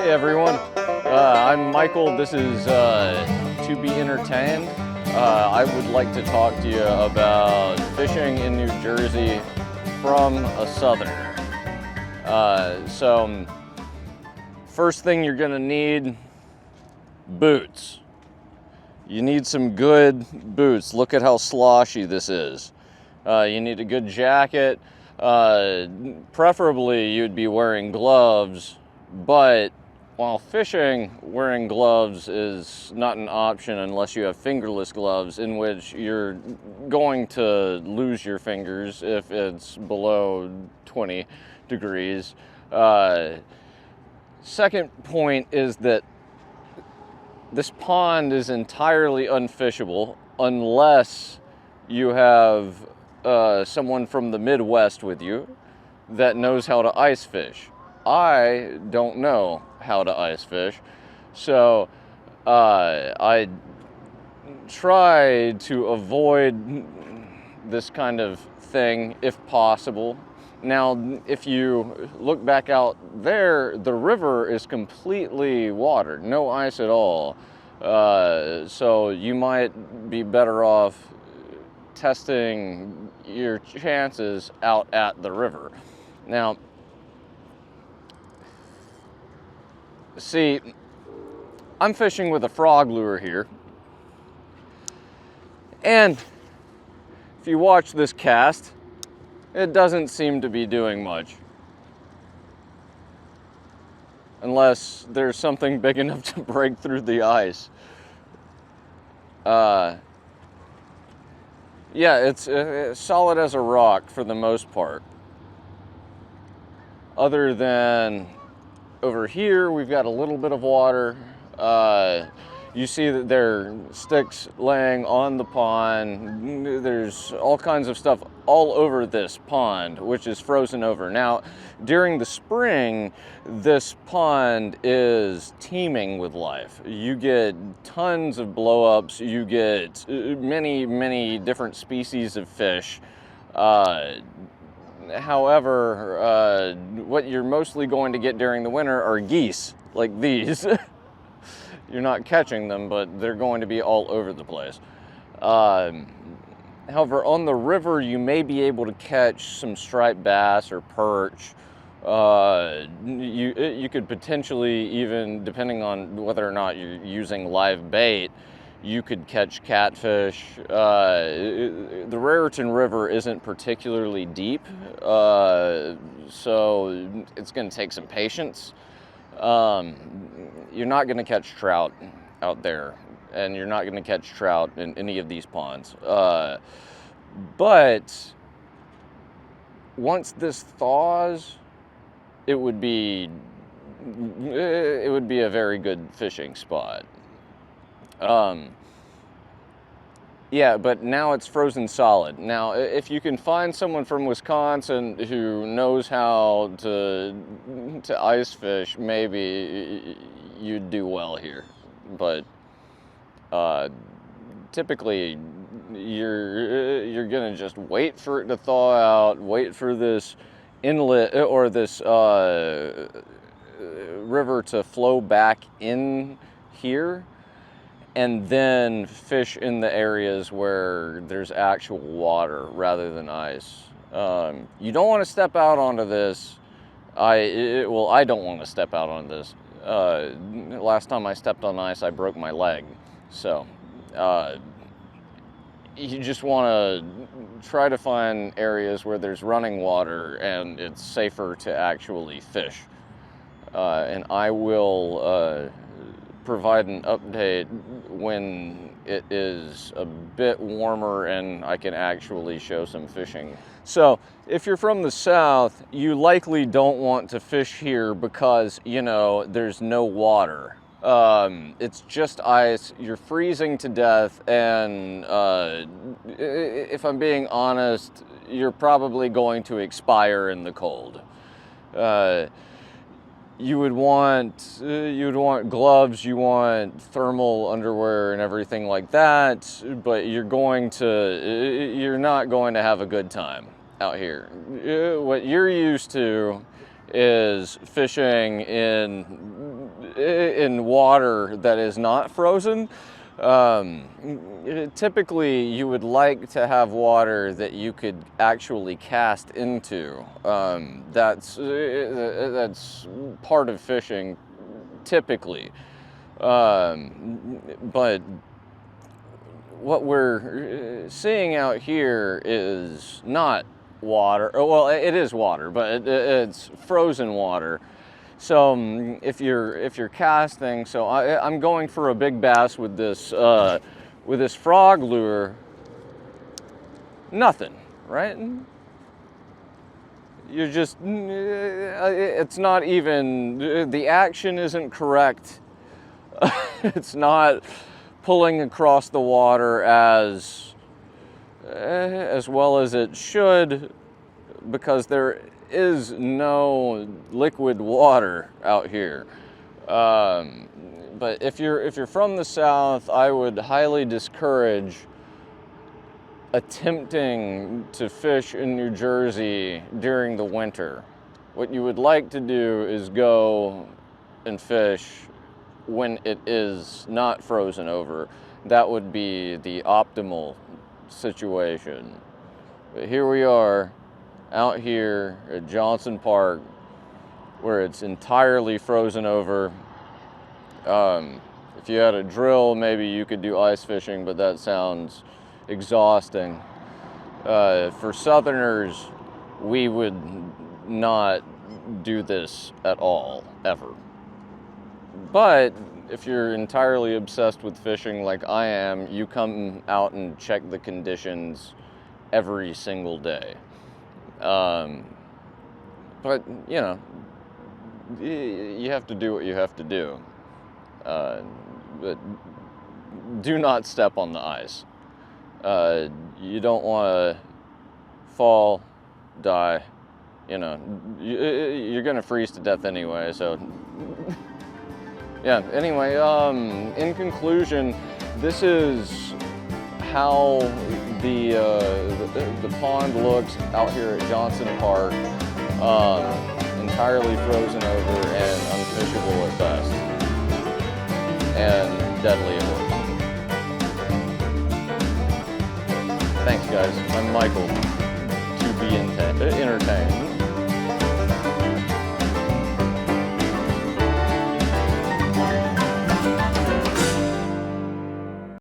Hey everyone, I'm Michael. This is To Be Entertained. I would like to talk to you about fishing in New Jersey from a southerner. First thing you're gonna need, boots. You need some good boots. Look at how sloshy this is. You need a good jacket. Preferably you'd be wearing gloves, but while fishing, wearing gloves is not an option unless you have fingerless gloves, in which you're going to lose your fingers if it's below 20 degrees. Second point is that this pond is entirely unfishable unless you have someone from the Midwest with you that knows how to ice fish. I don't know how to ice fish, so I try to avoid this kind of thing if possible. Now, if you look back out there, the river is completely watered, no ice at all. So you might be better off testing your chances out at the river. Now, see, I'm fishing with a frog lure here, and if you watch this cast, it doesn't seem to be doing much. Unless there's something big enough to break through the ice. Yeah, it's solid as a rock for the most part. Other than over here, we've got a little bit of water. You see that there are sticks laying on the pond. There's all kinds of stuff all over this pond, which is frozen over. Now, during the spring, this pond is teeming with life. You get tons of blow-ups. You get many, many different species of fish. However, what you're mostly going to get during the winter are geese, like these. You're not catching them, but they're going to be all over the place. However, on the river, you may be able to catch some striped bass or perch. You could potentially even, depending on whether or not you're using live bait, you could catch catfish. The Raritan River isn't particularly deep, so it's going to take some patience. You're not going to catch trout out there, and you're not going to catch trout in any of these ponds. But once this thaws, it would be a very good fishing spot. Yeah, but now it's frozen solid. Now, if you can find someone from Wisconsin who knows how to ice fish, maybe you'd do well here. But typically, you're gonna just wait for it to thaw out, wait for this inlet or this river to flow back in here, and then fish in the areas where there's actual water rather than ice. You don't want to step out onto this. I don't want to step out on this. Last time I stepped on ice, I broke my leg. So you just want to try to find areas where there's running water and it's safer to actually fish. And I will provide an update when it is a bit warmer and I can actually show some fishing. So if you're from the south, you likely don't want to fish here because, you know, there's no water. It's just ice, you're freezing to death, and if I'm being honest, you're probably going to expire in the cold. You would want gloves, you want thermal underwear and everything like that, but you're not going to have a good time out here. What you're used to is fishing in water that is not frozen. Typically, you would like to have water that you could actually cast into. That's part of fishing, typically. But what we're seeing out here is not water. Well, it is water, but it's frozen water. So if you're casting, so I'm going for a big bass with this frog lure. Nothing, right? You're just, it's not even, the action isn't correct. It's not pulling across the water as well as it should, because there is no liquid water out here. But if you're from the South, I would highly discourage attempting to fish in New Jersey during the winter. What you would like to do is go and fish when it is not frozen over. That would be the optimal situation. But here we are, out here at Johnson Park, where it's entirely frozen over. If you had a drill, maybe you could do ice fishing, but that sounds exhausting. For Southerners, we would not do this at all, ever. But if you're entirely obsessed with fishing like I am, you come out and check the conditions every single day. But, you know, you have to do what you have to do. But do not step on the ice. You don't want to fall, die. You know, you're going to freeze to death anyway, so... Yeah, anyway, in conclusion, this is how the pond looks out here at Johnson Park, entirely frozen over and unfishable at best, and deadly at worst. Thanks, guys. I'm Michael, to be entertained.